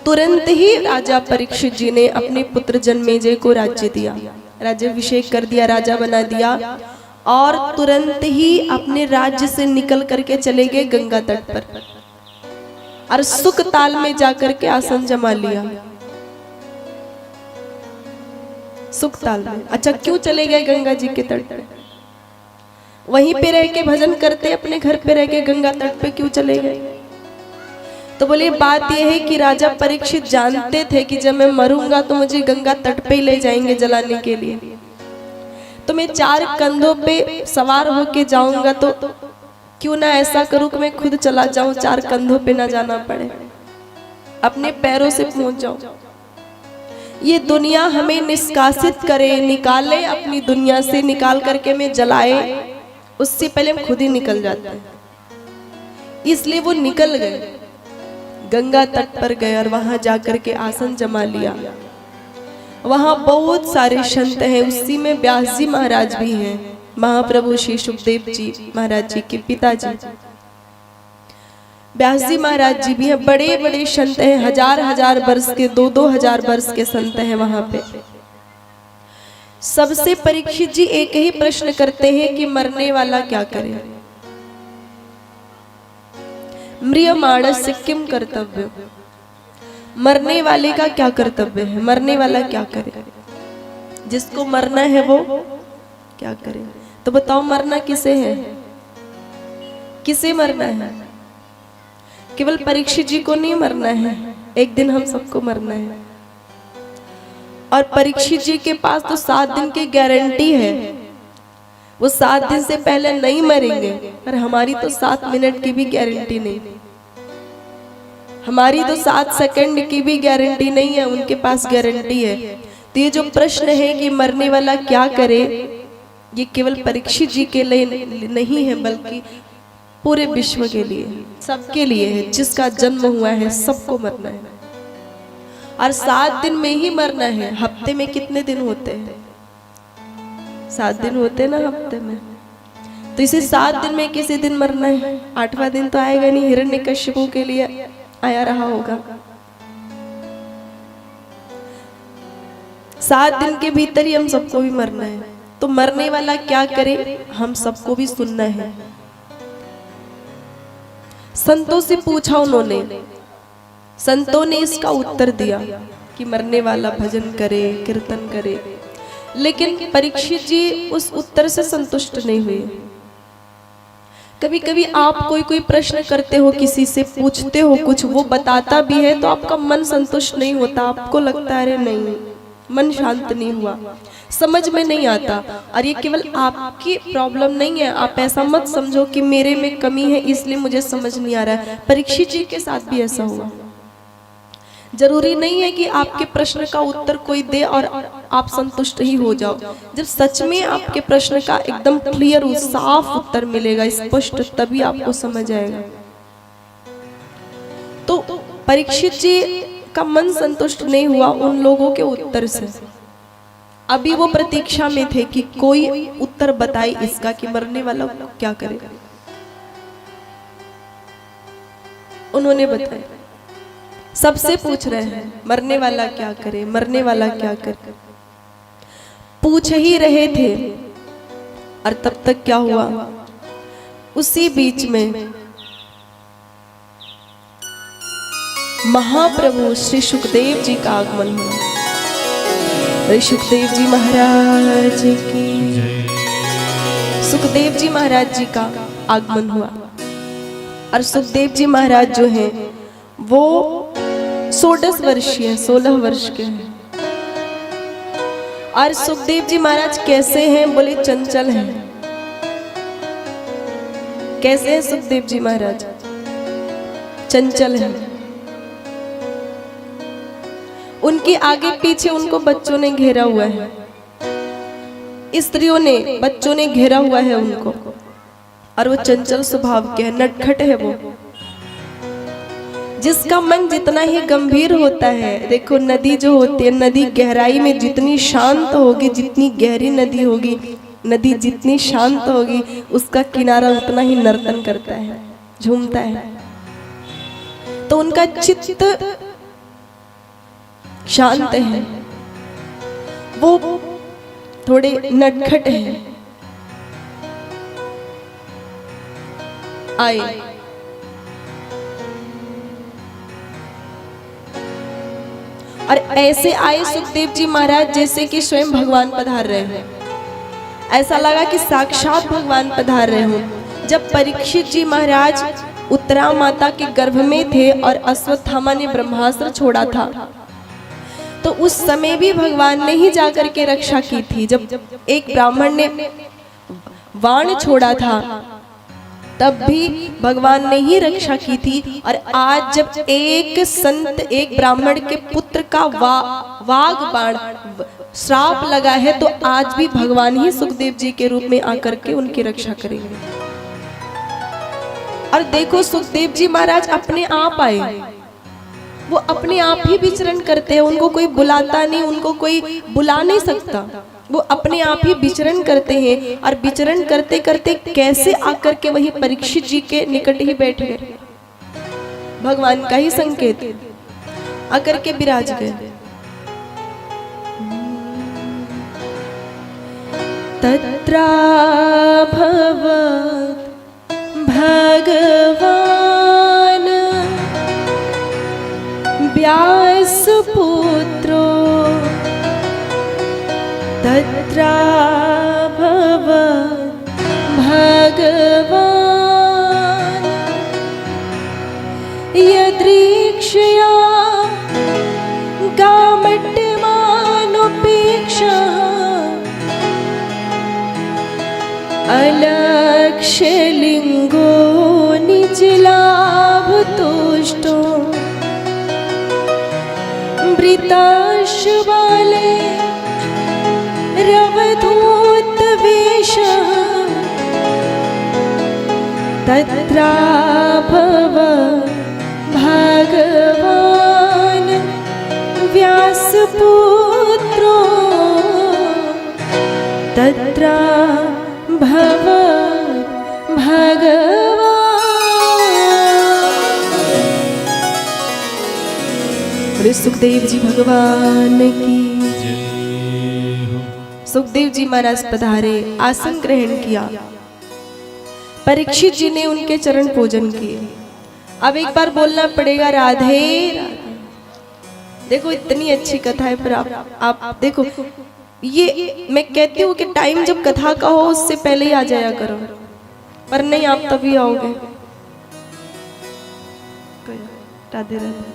तुरंत ही राजा परीक्षित जी ने अपने पुत्र जन्मेजय को राज्य दिया, राज्याभिषेक कर दिया, राजा बना दिया और तुरंत ही अपने राज्य से निकल करके चले गए गंगा तट पर और सुख ताल में जाकर के आसन जमा लिया। सुख ताल में। अच्छा, क्यों चले गए गंगा जी के तट पर? वहीं पे रह के भजन करते, अपने घर पे रह के गंगा तट पे क्यों चले गए? तो बोले बात यह है कि राजा परीक्षित जानते थे कि जब मैं मरूंगा तो मुझे गंगा तट पे ही ले जाएंगे जलाने के लिए, तो मैं 4 कंधों पे सवार होके जाऊंगा, तो क्यों ना ऐसा करूं कि मैं खुद चला जाऊं, 4 कंधों पे ना जाना पड़े, अपने पैरों से पहुंच जाऊं। ये दुनिया हमें निष्कासित करे, निकाले, अपनी दुनिया से निकाल करके मैं जलाए, उससे पहले हम खुद ही निकल जाते हैं। इसलिए वो निकल गए, गंगा तट पर गए और वहां जाकर के आसन जमा लिया। वहां बहुत सारे संत हैं, उसी में व्यास जी महाराज भी हैं, महाप्रभु श्री सुखदेव जी महाराज जी के पिताजी व्यास जी महाराज जी भी हैं। बड़े बड़े संत हैं, हजार वर्ष के, 2-2 हजार वर्ष के संत हैं वहां पे। सबसे परीक्षित जी एक ही प्रश्न करते हैं कि मरने वाला क्या करे, म्रियमाणस्य किम कर्तव्य, मरने वाले का क्या कर्तव्य है, मरने वाला क्या करे, जिसको मरना है वो क्या करे। तो बताओ मरना किसे है, किसे मरना है? केवल परीक्षित जी को नहीं मरना है, एक दिन हम सबको मरना है। और परीक्षित जी के पास तो 7 दिन की गारंटी है, वो 7 दिन से पहले नहीं मरेंगे, पर हमारी तो 7 मिनट की भी गारंटी नहीं, हमारी तो 7 सेकंड की भी गारंटी नहीं है, उनके पास गारंटी है। तो ये जो प्रश्न है कि मरने वाला क्या करे, ये केवल परीक्षित जी के लिए नहीं है, बल्कि पूरे विश्व के लिए, सबके लिए है। जिसका जन्म हुआ है सबको मरना है, और 7 दिन में ही मरना है। हफ्ते में कितने दिन होते हैं? 7 दिन होते हैं ना हफ्ते में, तो इसे 7 दिन में किसी दिन मरना है। 8वां दिन तो आएगा नहीं, हिरण्यकश्यप के लिए आया रहा होगा। 7 दिन के भीतर ही हम सबको भी मरना है। तो मरने वाला क्या करे, हम सबको भी सुनना है। संतों से पूछा उन्होंने, संतों ने इसका उत्तर दिया कि मरने वाला भजन करे, कीर्तन करे। लेकिन परीक्षित जी उस उत्तर से संतुष्ट नहीं हुए। कभी कभी आप कोई प्रश्न करते हो, किसी से पूछते हो कुछ, वो बताता भी है तो आपका मन संतुष्ट नहीं होता, आपको लगता है अरे नहीं, मन शांत नहीं हुआ, समझ में नहीं आता। और ये केवल आपकी प्रॉब्लम नहीं है, आप ऐसा मत समझो कि मेरे में कमी है इसलिए मुझे समझ नहीं आ रहा है। परीक्षित जी के साथ भी ऐसा हुआ। जरूरी नहीं है कि आपके प्रश्न का उत्तर कोई दे और आप संतुष्ट ही हो जाओ। जब सच में आपके प्रश्न का एकदम क्लियर साफ उत्तर मिलेगा, स्पष्ट, तभी आपको समझ आएगा। तो परीक्षित जी का मन संतुष्ट नहीं हुआ उन लोगों के उत्तर से। अभी वो प्रतीक्षा में थे कि कोई उत्तर बताए इसका कि मरने वाला क्या करे। उन्होंने बताया, सबसे पूछ रहे हैं मरने वाला क्या करे, मरने वाला क्या करे। पूछ ही रहे थे और तब तक क्या हुआ, उसी बीच में महाप्रभु श्री सुखदेव जी का आगमन हुआ। श्री सुखदेव जी महाराज की, सुखदेव जी महाराज जी का आगमन हुआ। और सुखदेव जी महाराज जो हैं वो 16 वर्षीय, 16 वर्ष के हैं। और सुखदेव जी महाराज कैसे हैं? बोले चंचल हैं। कैसे हैं सुखदेव जी महाराज? चंचल हैं। उनके आगे पीछे उनको बच्चों ने घेरा हुआ है, स्त्रियों ने, बच्चों ने घेरा हुआ है उनको। और वो चंचल स्वभाव के है, नटखट है वो। जिसका मन जितना ही गंभीर होता है, देखो नदी जो होती है, नदी गहराई में जितनी शांत होगी, जितनी गहरी नदी होगी, नदी जितनी शांत होगी, उसका किनारा उतना ही नर्तन करता है, झूमता है। तो उनका चित्त शांत हैं, वो थोड़े नटखट हैं। आए और ऐसे आए सुखदेव जी महाराज जैसे कि स्वयं भगवान पधार रहे हैं। ऐसा लगा कि साक्षात भगवान पधार रहे हों। जब परीक्षित जी महाराज उत्तरा माता के गर्भ में थे और अश्वत्थामा ने ब्रह्मास्त्र छोड़ा था, तो उस समय भी भगवान ने ही जाकर के रक्षा की थी। जब एक ब्राह्मण ने बाण छोड़ा था तब भी भगवान ने ही रक्षा की थी। और आज जब एक संत, एक ब्राह्मण के पुत्र का वाग बाण श्राप लगा है, तो आज भी भगवान ही सुखदेव जी के रूप में आकर के उनकी रक्षा करेंगे। और देखो सुखदेव जी महाराज अपने आप आए, वो अपने आप ही विचरण करते हैं, उनको कोई बुलाता नहीं, उनको कोई बुला नहीं सकता, वो अपने आप ही विचरण करते हैं। और विचरण करते करते कैसे आकर के वही परीक्षित जी के निकट ही बैठ गए, भगवान का ही संकेत आकर के विराज गए। तत्राभवत् भगवान व्यासपुत्रो तत्राभवत् भगवान यदृक्षया गामट्टमानुपेक्षा अलक्ष्यलिङ्गो निजलाभतुष्टो मृताशबाले रवधूतवेषः तत्राभवत् भगवान् व्यासपुत्रो तत्राभवत् भगवान्। सुखदेव जी भगवान की। सुखदेव जी महाराज पधारे, आसन ग्रहण किया, परीक्षित जी ने उनके चरण पूजन किए। अब एक बार बोलना पड़ेगा राधे राधे। देखो इतनी अच्छी कथा है, पर आप देखो, ये मैं कहती हूँ कि टाइम जब कथा का हो उससे पहले ही आ जाया करो, पर नहीं, आप तभी आओगे। राधे राधे।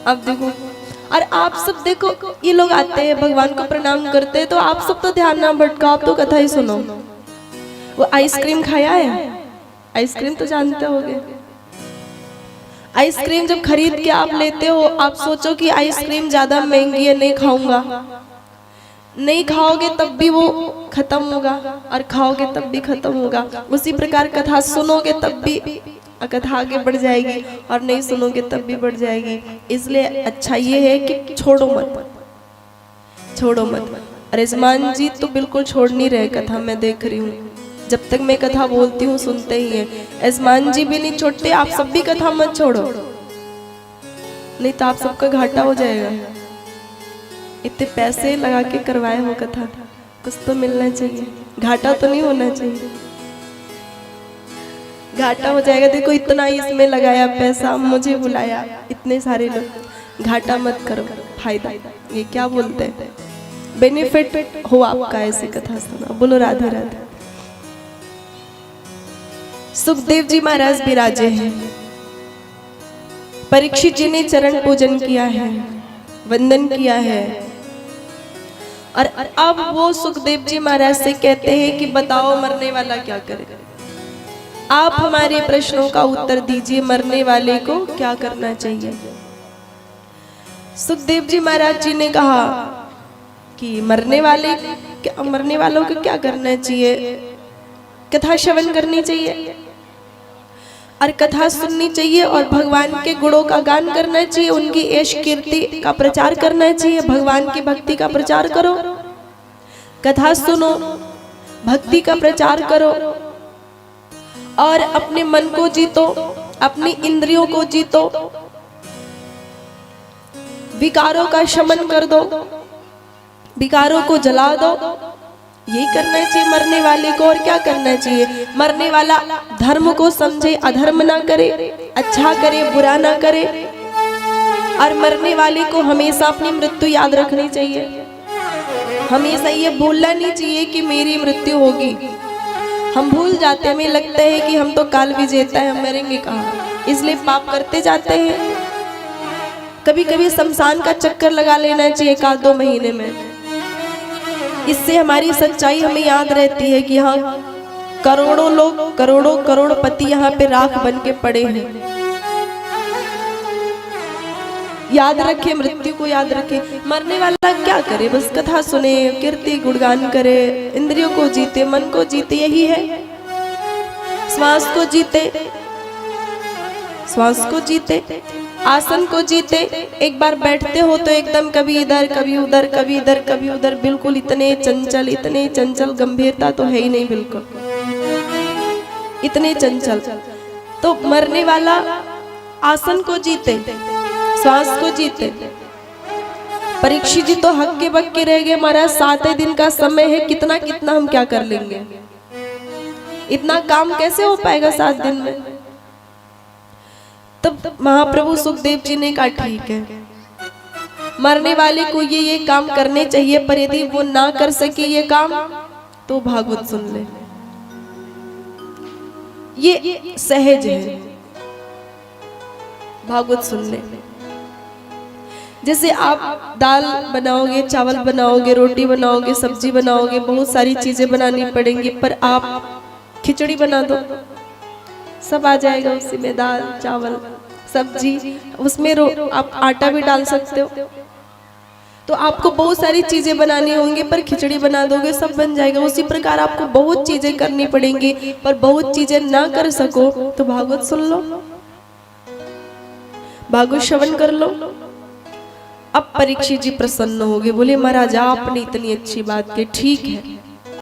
अब देखो, और आप सब देखो, ये लोग आते हैं भगवान को प्रणाम करते हैं, तो आप सब तो ध्यान ना भटकाओ, आप तो कथा ही सुनो। वो आइसक्रीम खाया है, आइसक्रीम तो जानते होगे। आइसक्रीम जब खरीद के आप लेते हो, आप सोचो कि आइसक्रीम ज्यादा महंगी है, नहीं खाऊंगा। नहीं खाओगे तब भी वो खत्म होगा, और खाओगे तब भी खत्म होगा। उसी प्रकार कथा सुनोगे तब भी कथा आगे बढ़ जाएगी, और नहीं सुनोगे तब भी बढ़ जाएगी। इसलिए अच्छा ये है कि छोड़ो मत, छोड़ो मत। अरे यजमान जी तो बिल्कुल छोड़ नहीं रहे कथा, मैं देख रही हूँ, जब तक मैं कथा बोलती हूँ सुनते ही है। यजमान जी भी नहीं छोड़ते, आप सब भी कथा मत छोड़ो, नहीं तो आप सबका घाटा हो जाएगा। इतने पैसे लगा के करवाए हो कथा, कुछ तो मिलना चाहिए, घाटा तो नहीं होना चाहिए। घाटा हो जाएगा, देखो इतना इसमें लगाया पैसा, मुझे बुलाया, इतने सारे लोग, घाटा मत करो, फायदा, ये क्या बोलते हैं, बेनिफिट हो आपका ऐसी कथा सुना। बोलो राधे राधे। सुखदेव जी महाराज विराजे हैं, परीक्षित जी ने चरण पूजन किया है, वंदन किया है, और अब वो सुखदेव जी महाराज से कहते हैं कि बताओ मरने वाला क्या करे, आप हमारे प्रश्नों का उत्तर दीजिए, मरने वाले को क्या करना चाहिए। सुखदेव जी महाराज जी ने कहा कि मरने वालों को क्या करना चाहिए, कथा श्रवण करनी चाहिए और कथा सुननी चाहिए, और भगवान के गुणों का गान करना चाहिए, उनकी यश कीर्ति का प्रचार करना चाहिए। भगवान की भक्ति का प्रचार करो, कथा सुनो, भक्ति का प्रचार करो, और अपने मन को जीतो, अपनी इंद्रियों को जीतो, विकारों का शमन कर दो, विकारों को जला दो। यही करना चाहिए मरने वाले को। और क्या करना चाहिए? मरने वाला धर्म को समझे, अधर्म ना करे, अच्छा करे, बुरा ना करे। और मरने वाले को हमेशा अपनी मृत्यु याद रखनी चाहिए। हमेशा ये भूलना नहीं चाहिए कि मेरी मृत्यु होगी। हम भूल जाते हैं, हमें लगता है कि हम तो काल विजेता है, हम मरेंगे कहाँ, इसलिए पाप करते जाते हैं। कभी कभी शमशान का चक्कर लगा लेना चाहिए 1-2 महीने में। इससे हमारी सच्चाई हमें याद रहती है कि हाँ, करोड़ों लोग, करोड़ों करोड़पति यहाँ पे राख बन के पड़े हैं। याद रखे, मृत्यु को याद रखे। मरने वाला क्या करे? बस कथा सुने, कीर्ति गुणगान करे, इंद्रियों को जीते, मन को जीते, यही है। श्वास को जीते, श्वास को जीते, आसन को जीते। एक बार बैठते हो तो एकदम कभी इधर कभी उधर, कभी इधर कभी उधर, बिल्कुल इतने चंचल, इतने चंचल, गंभीरता तो है ही नहीं बिल्कुल, इतने चंचल। तो मरने वाला आसन को जीते, श्वास को जीते। परीक्षित जी तो हक्के बक्के रह गए, महाराज 7 दिन का समय है, कितना कितना हम क्या कर लेंगे, इतना काम कैसे हो पाएगा 7 दिन में। तब महाप्रभु सुखदेव जी ने कहा ठीक है, मरने वाले को ये काम करने चाहिए, पर यदि वो ना कर सके ये काम तो भागवत सुन ले, ये सहज है, भागवत सुन ले। जैसे आप दाल बनाओगे, चावल बनाओगे, रोटी बनाओगे, सब्जी बनाओगे, बहुत सारी चीजें बनानी पड़ेंगी, पर आप खिचड़ी बना दो, सब आ जाएगा उसी में, दाल चावल सब्जी, उसमें आप आटा भी डाल सकते हो। तो आपको बहुत सारी चीजें बनानी होंगी, पर खिचड़ी बना दोगे सब बन जाएगा। उसी प्रकार आपको बहुत चीजें करनी पड़ेंगी, पर बहुत चीजें ना कर सको तो भागवत सुन लो, भागवत श्रवण कर लो। अब परीक्षित जी प्रसन्न हो गए, बोले महाराज आपने इतनी अच्छी बात की, ठीक है